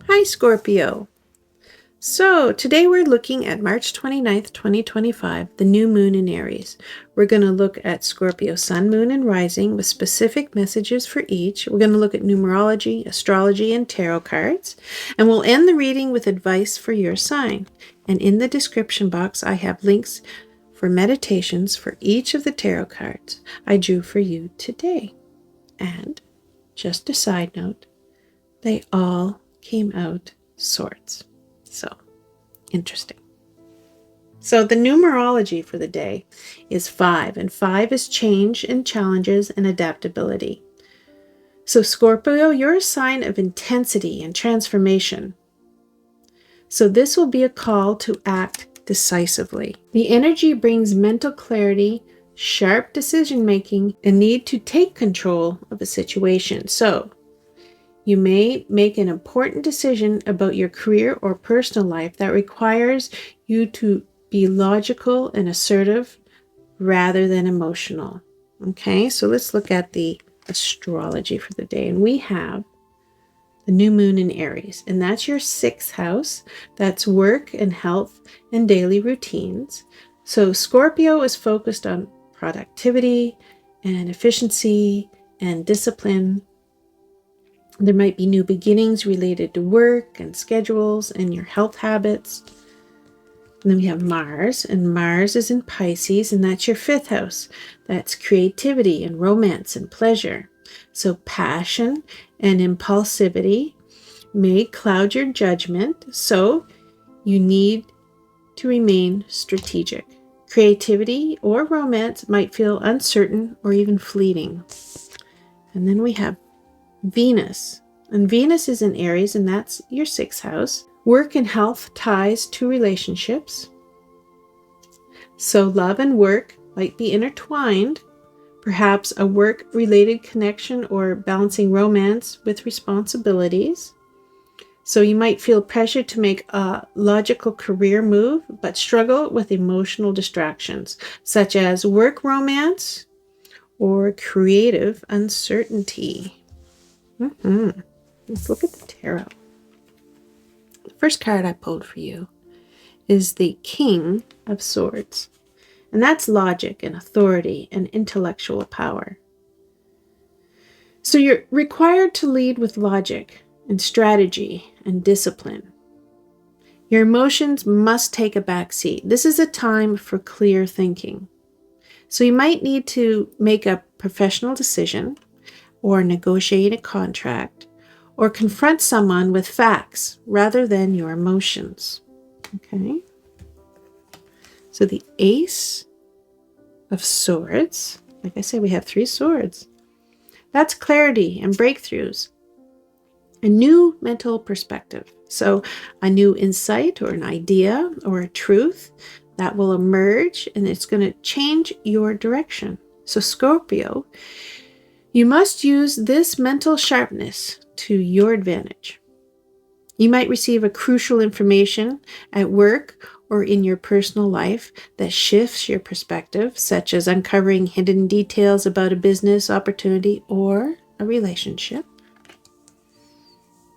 Hi, Scorpio. So today we're looking at March 29th, 2025, the new moon in Aries. We're going to look at Scorpio sun, moon, and rising with specific messages for each. We're going to look at numerology, astrology, and tarot cards. And we'll end the reading with advice for your sign. And in the description box, I have links for meditations for each of the tarot cards I drew for you today. And just a side note, they all came out swords. So interesting. So the numerology for the day is 5, and 5 is change and challenges and adaptability. So Scorpio, you're a sign of intensity and transformation. So this will be a call to act decisively. The energy brings mental clarity, sharp decision making, and need to take control of a situation. So you may make an important decision about your career or personal life that requires you to be logical and assertive rather than emotional. Okay, so let's look at the astrology for the day. And we have the new moon in Aries, and that's your 6th house. That's work and health and daily routines. So Scorpio is focused on productivity and efficiency and discipline. There might be new beginnings related to work and schedules and your health habits. And then we have Mars, and Mars is in Pisces, and that's your 5th house. That's creativity and romance and pleasure. So passion and impulsivity may cloud your judgment, so you need to remain strategic. Creativity or romance might feel uncertain or even fleeting. And then we have Venus, and Venus is in Aries, and that's your 6th house. Work and health ties to relationships. So love and work might be intertwined, perhaps a work-related connection or balancing romance with responsibilities. So you might feel pressure to make a logical career move, but struggle with emotional distractions, such as work romance or creative uncertainty. Let's look at the tarot. The first card I pulled for you is the King of Swords. And that's logic and authority and intellectual power. So you're required to lead with logic and strategy and discipline. Your emotions must take a back seat. This is a time for clear thinking. So you might need to make a professional decision, or negotiate a contract, or confront someone with facts rather than your emotions. Okay? So the Ace of Swords, like I said, we have 3 swords. That's clarity and breakthroughs. A new mental perspective. So a new insight or an idea or a truth that will emerge, and it's going to change your direction. So Scorpio, you must use this mental sharpness to your advantage. You might receive a crucial information at work or in your personal life that shifts your perspective, such as uncovering hidden details about a business opportunity or a relationship.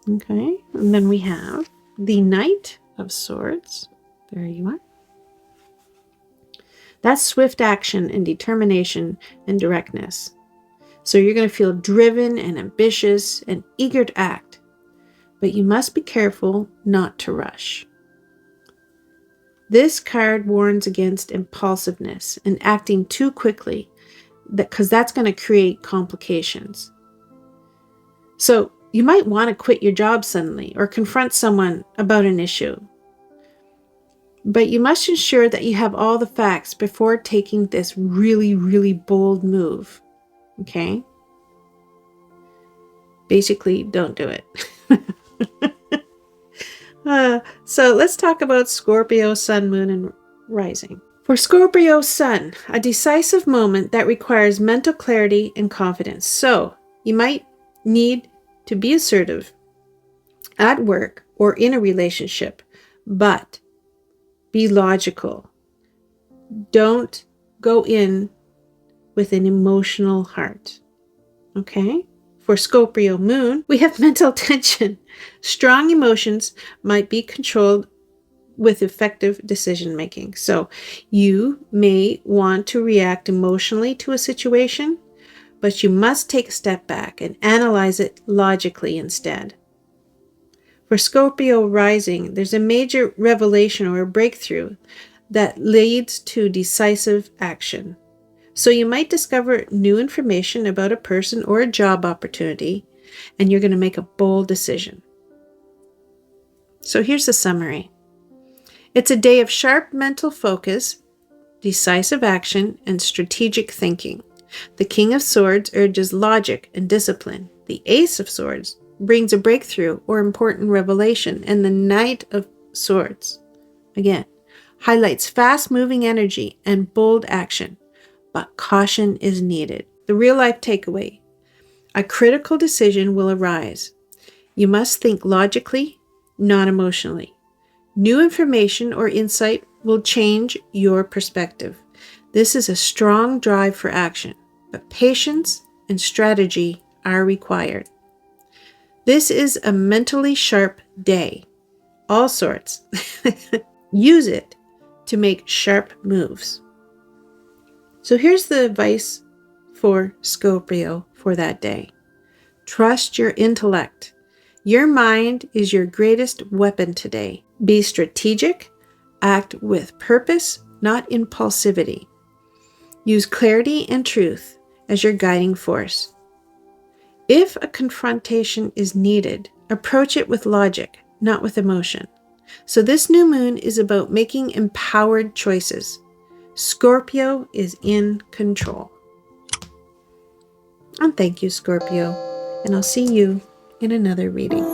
Okay, and then we have the Knight of Swords. There you are. That's swift action and determination and directness. So you're going to feel driven and ambitious and eager to act, but you must be careful not to rush. This card warns against impulsiveness and acting too quickly, because that's going to create complications. So you might want to quit your job suddenly or confront someone about an issue. But you must ensure that you have all the facts before taking this really, really bold move. Okay? Basically, don't do it. So let's talk about Scorpio, sun, moon, and rising. For Scorpio sun, a decisive moment that requires mental clarity and confidence. So you might need to be assertive at work or in a relationship, but be logical. Don't go in with an emotional heart. Okay? For Scorpio moon, we have mental tension. Strong emotions might be controlled with effective decision making. So you may want to react emotionally to a situation, but you must take a step back and analyze it logically instead. For Scorpio rising, there's a major revelation or a breakthrough that leads to decisive action. So you might discover new information about a person or a job opportunity, and you're going to make a bold decision. So here's the summary. It's a day of sharp mental focus, decisive action, and strategic thinking. The King of Swords urges logic and discipline. The Ace of Swords brings a breakthrough or important revelation, and the Knight of Swords, again, highlights fast-moving energy and bold action. But caution is needed. The real-life takeaway: a critical decision will arise. You must think logically, not emotionally. New information or insight will change your perspective. This is a strong drive for action, but patience and strategy are required. This is a mentally sharp day. All sorts. Use it to make sharp moves. So here's the advice for Scorpio for that day. Trust your intellect. Your mind is your greatest weapon today. Be strategic. Act with purpose, not impulsivity. Use clarity and truth as your guiding force. If a confrontation is needed, approach it with logic, not with emotion. So this new moon is about making empowered choices. Scorpio is in control. And thank you, Scorpio. And I'll see you in another reading.